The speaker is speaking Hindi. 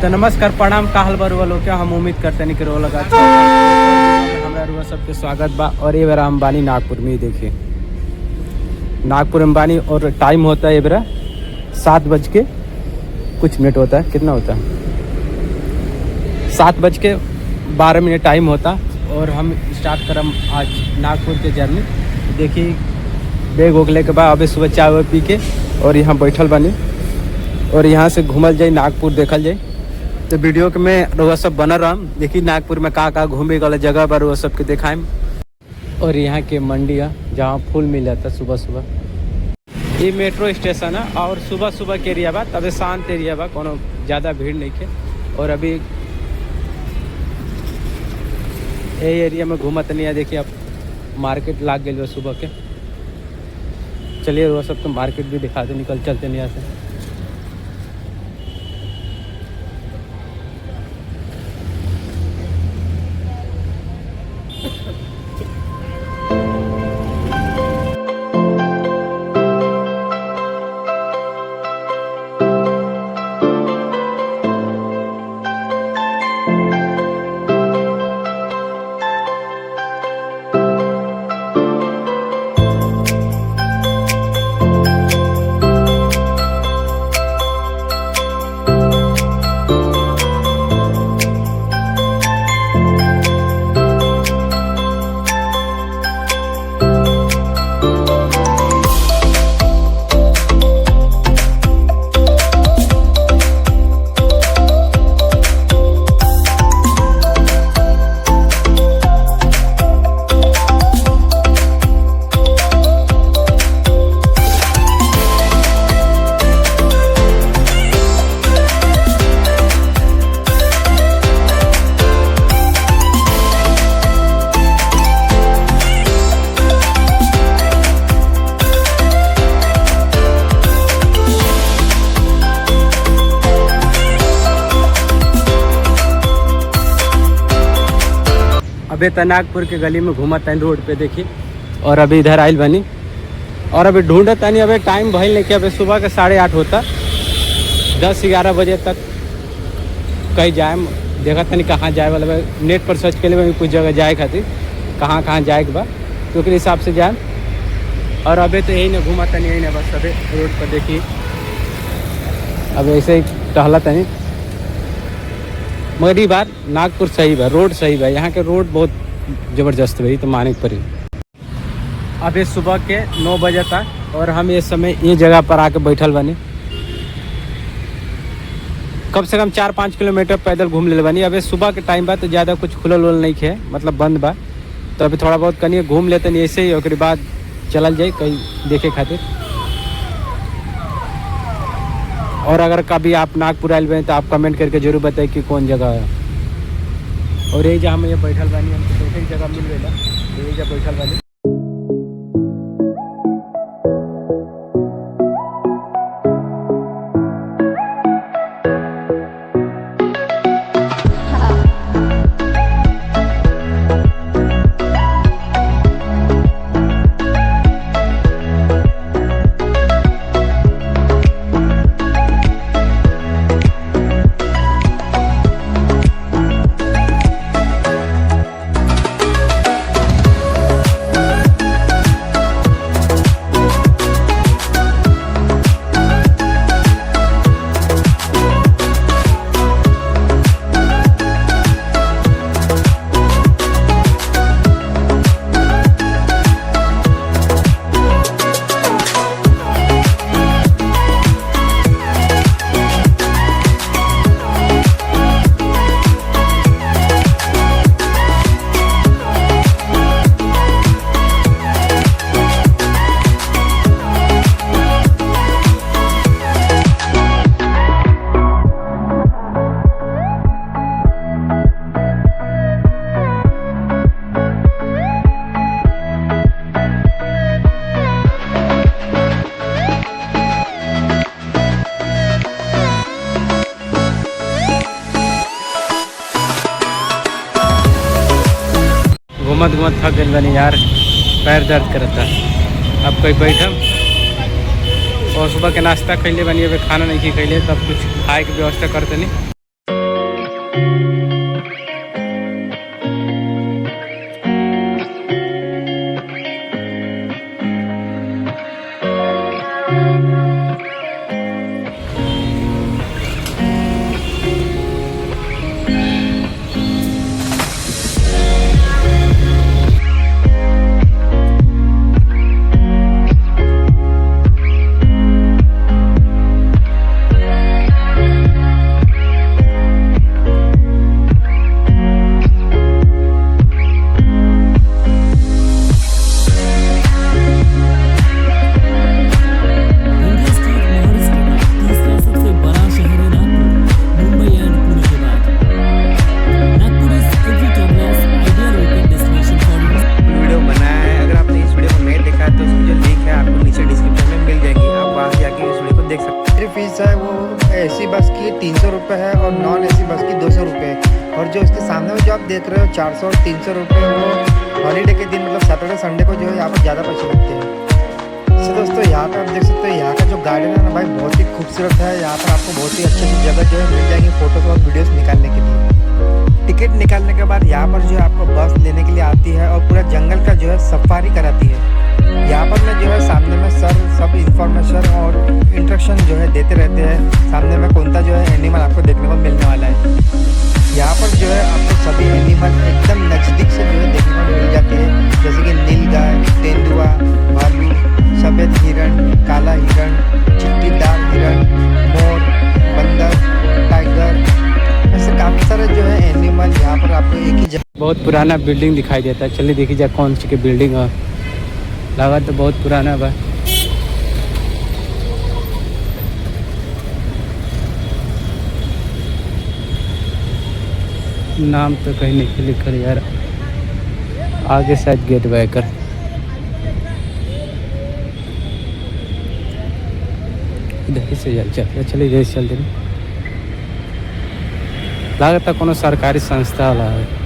तो नमस्कार प्रणाम काहल बार वालों क्या हम उम्मीद करते नहीं कि रो लगा हमारा रुआ सबके स्वागत बा। और ये बेरा हम बानी नागपुर में ही देखिए नागपुर में बानी और टाइम होता है ये बेरा 7:00 होता है। कितना होता है 7:12 टाइम होता। और हम स्टार्ट करम आज नागपुर के जर्नी। देखिए बैग उगले के बाद अभी सुबह चाय वाय पी के और यहाँ बैठल बनी और यहाँ से घूमल जाए नागपुर देखल जाए। तो वीडियो के में रउआ सब बनल रहा। देखिए नागपुर में का घूमे वाला जगह पर वो सबके दिखाएम। और यहाँ के मंडी है जहाँ फूल मिल जाता है सुबह सुबह। ये मेट्रो स्टेशन है और सुबह सुबह के एरिया बा, तबे शांत एरिया बा, कोनो ज़्यादा भीड़ नहीं है। और अभी ये एरिया में घूमत नहीं है। देखिए अब मार्केट लाग गई सुबह के। चलिए वो सब तो मार्केट भी दिखाते निकल चलते नहीं आते। अभी तो नागपुर के गली में घूमत है रोड पे देखिए। और अभी इधर आइल बनी और अभी ढूंढत नहीं। अभी टाइम भइल नहीं कि अभी सुबह के 8:30 होता। 10-11 बजे तक कहीं जाए देखा नहीं कहाँ जाए वाला। नेट पर सर्च के लिए कुछ जगह जाए खातिर कहाँ जाए के बाद तो के हिसाब से जाए। और अभी तो यही ना घूमता नहीं, यही ना बस अभी रोड पर देखिए अब ऐसे ही टहलत नहीं। मगर ये बात नागपुर सही बा, रोड सही बा। यहाँ के रोड बहुत ज़बरदस्त भाई तो माने पड़ी। अभी सुबह के 9 बजे तक और हम इस समय ये जगह पर आके बैठल बनी। कम से कम 4-5 किलोमीटर पैदल घूम ले बनी। अभी सुबह के टाइम बा तो ज़्यादा कुछ खुलल उल नहीं है, मतलब बंद बा। तो अभी थोड़ा बहुत कहीं घूम लेते नहीं ऐसे ही। और बाद चलल जाए कहीं देखे खातिर। और अगर कभी आप नागपुर आए हैं तो आप कमेंट करके जरूर बताइए कि कौन जगह है। और यही जहाँ ये बैठल बानी हमको बैठे जगह मिल गई ना, यही जगह बैठल बानी। घूमत घूमत थक गए बनी यार, पैर दर्द करता। अब कोई बैठम और सुबह के नाश्ता खैले बनी, अभी खाना नहीं खैले, तब कुछ खाए के व्यवस्था करते नहीं। देख सकते हैं। फीस है वो AC बस की 300 रुपये है और नॉन AC बस की 200 रुपये है। और जो उसके सामने में जो आप देख रहे हो 400 और 300 रुपये, वो हॉलीडे के दिन मतलब सैटरडे संडे को जो है यहाँ पर ज़्यादा पैसे लगते हैं। तो दोस्तों यहाँ पे आप देख सकते हो यहाँ का जो गार्डन है ना भाई बहुत ही खूबसूरत है। यहाँ पर आपको बहुत ही अच्छी अच्छी जगह जो है मिल जाएंगी फोटोज और वीडियोस निकालने के लिए। टिकट निकालने के बाद यहाँ पर जो है आपको बस लेने के लिए आती है और पूरा जंगल का जो है सफारी कराती है। यहाँ पर में जो है सामने में सर सब इंफॉर्मेशन और इंस्ट्रक्शन जो है देते रहते हैं सामने में कौन सा जो है एनिमल आपको देखने को मिलने वाला है। यहाँ पर जो है आपको सभी एनिमल एकदम नज़दीक से जो है देखने को मिल जाते हैं, जैसे कि नीलगाय, तेंदुआ, भालू, सफ़ेद हिरण, काला हिरण, चिट्टीदार हिरण, मोर, बंदर, टाइगर, ऐसे काफ़ी सारे जो है एनिमल यहाँ पर आपको एक ही जगह। बहुत पुराना बिल्डिंग दिखाई देता है। चलिए देखिए जाए कौन सी की बिल्डिंग है। लगा तो बहुत पुराना बा। नाम तो कहीं नहीं लिखा यार, आगे शायद गेट बैकर। इधर से चलिए इधर चलते। लागत कोनो सरकारी संस्था वाला है।